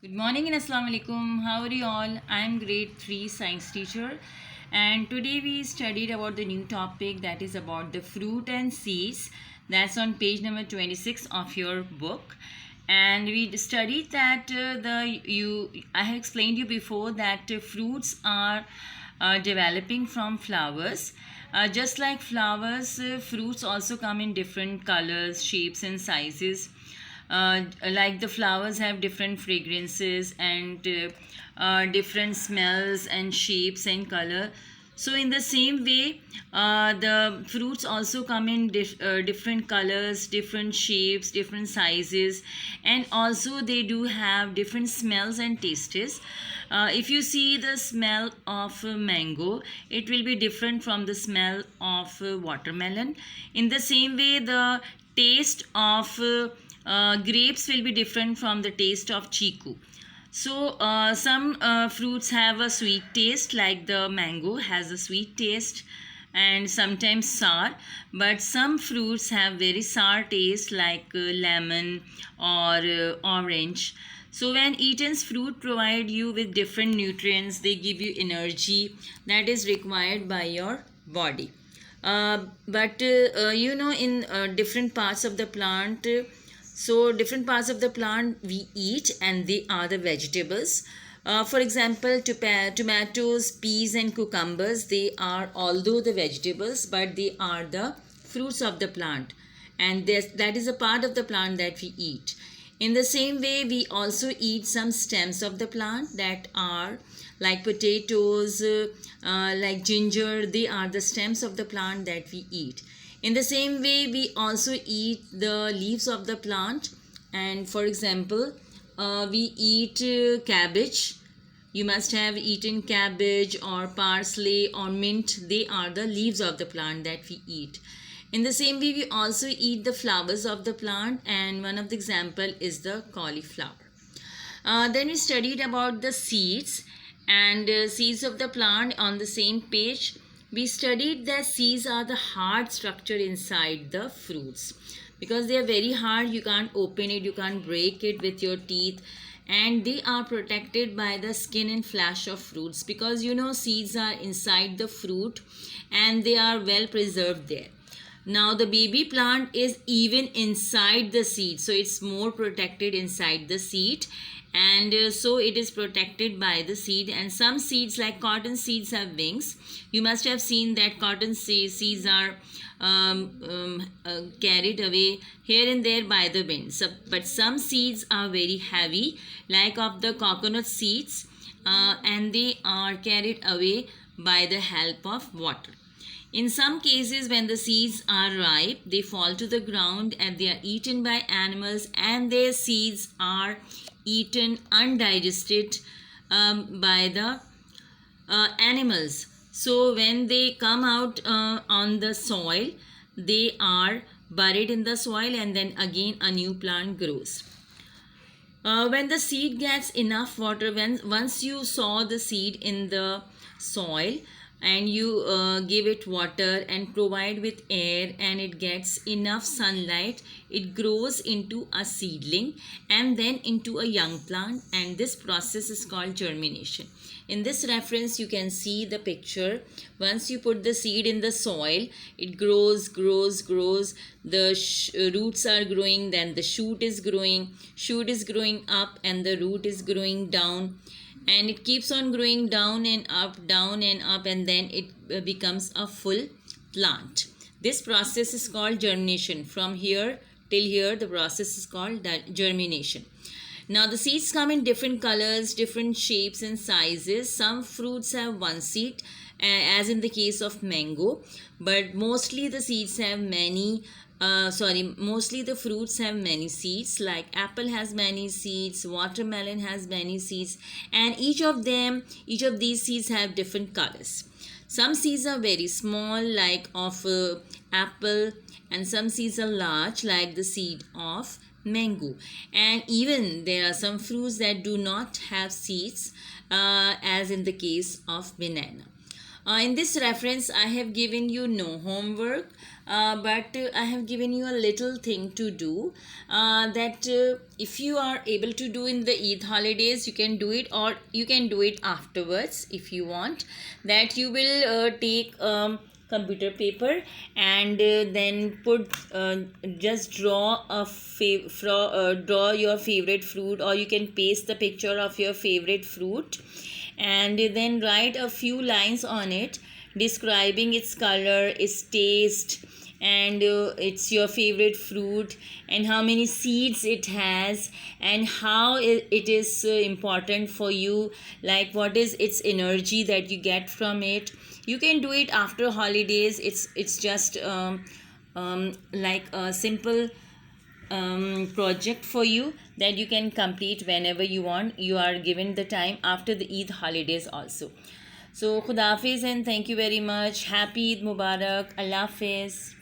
Good morning and Assalamu alaikum. How are you all? I am grade 3 science teacher, and today we studied about the new topic that is about the fruit and seeds. That's on page number 26 of your book. And we studied that I have explained you before that fruits are developing from flowers. Just like flowers, fruits also come in different colors, shapes, and sizes. Like the flowers have different fragrances and different smells and shapes and color. So in the same way, the fruits also come in different colors, different shapes, different sizes, and also they do have different smells and tastes. If you see the smell of mango, it will be different from the smell of watermelon. In the same way, the taste of grapes will be different from the taste of chiku. So some fruits have a sweet taste, like the mango has a sweet taste and sometimes sour, but some fruits have very sour taste, like lemon or orange. So when eaten, fruit provide you with different nutrients. They give you energy that is required by your body. But in different parts of the plant, different parts of the plant we eat, and they are the vegetables. For example, tomatoes, peas, and cucumbers, they are, although the vegetables, but they are the fruits of the plant, and that is a part of the plant that we eat. In the same way, we also eat some stems of the plant that are like potatoes, like ginger. They are the stems of the plant that we eat. In the same way, we also eat the leaves of the plant. And for example, we eat cabbage. You must have eaten cabbage or parsley or mint. They are the leaves of the plant that we eat. In the same way, we also eat the flowers of the plant, and one of the example is the cauliflower. Then we studied about the seeds and seeds of the plant on the same page. We studied that seeds are the hard structure inside the fruits, because they are very hard. You can't open it, you can't break it with your teeth, and they are protected by the skin and flesh of fruits, because seeds are inside the fruit and they are well preserved there. Now the baby plant is even inside the seed, so it's more protected inside the seed, and so it is protected by the seed. And some seeds, like cotton seeds, have wings. You must have seen that cotton seeds are carried away here and there by the wind. But some seeds are very heavy, like of the coconut seeds, and they are carried away by the help of water. In some cases, when the seeds are ripe, they fall to the ground and they are eaten by animals, and their seeds are eaten undigested by the animals. So when they come out on the soil, they are buried in the soil, and then again a new plant grows. When the seed gets enough water, once you sow the seed in the soil and you give it water and provide with air, and it gets enough sunlight, it grows into a seedling and then into a young plant, and this process is called germination. In this reference, you can see the picture. Once you put the seed in the soil, it grows. The roots are growing, then the shoot is growing up, and the root is growing down, and it keeps on growing down and up, and then it becomes a full plant. This process is called germination. From here till here, the process is called germination. Now the seeds come in different colors, different shapes and sizes. Some fruits have one seed, as in the case of mango, but mostly the seeds have mostly the fruits have many seeds. Like apple has many seeds, watermelon has many seeds, and each of these seeds have different colors. Some seeds are very small, like of apple, and some seeds are large, like the seed of mango. And even there are some fruits that do not have seeds, as in the case of banana. In this reference, I have given you no homework. but I have given you a little thing to do, that if you are able to do in the Eid holidays, you can do it, or you can do it afterwards if you want. That you will take computer paper, and then put just draw draw your favorite fruit, or you can paste the picture of your favorite fruit, and then write a few lines on it describing its color, its taste, and it's your favorite fruit, and how many seeds it has, and how it is important for you, like what is its energy that you get from it. You can do it after holidays. It's just like a simple project for you that you can complete whenever you want. You are given the time after the Eid holidays also. So Khuda Hafiz, and thank you very much. Happy Eid Mubarak. Allah Hafiz.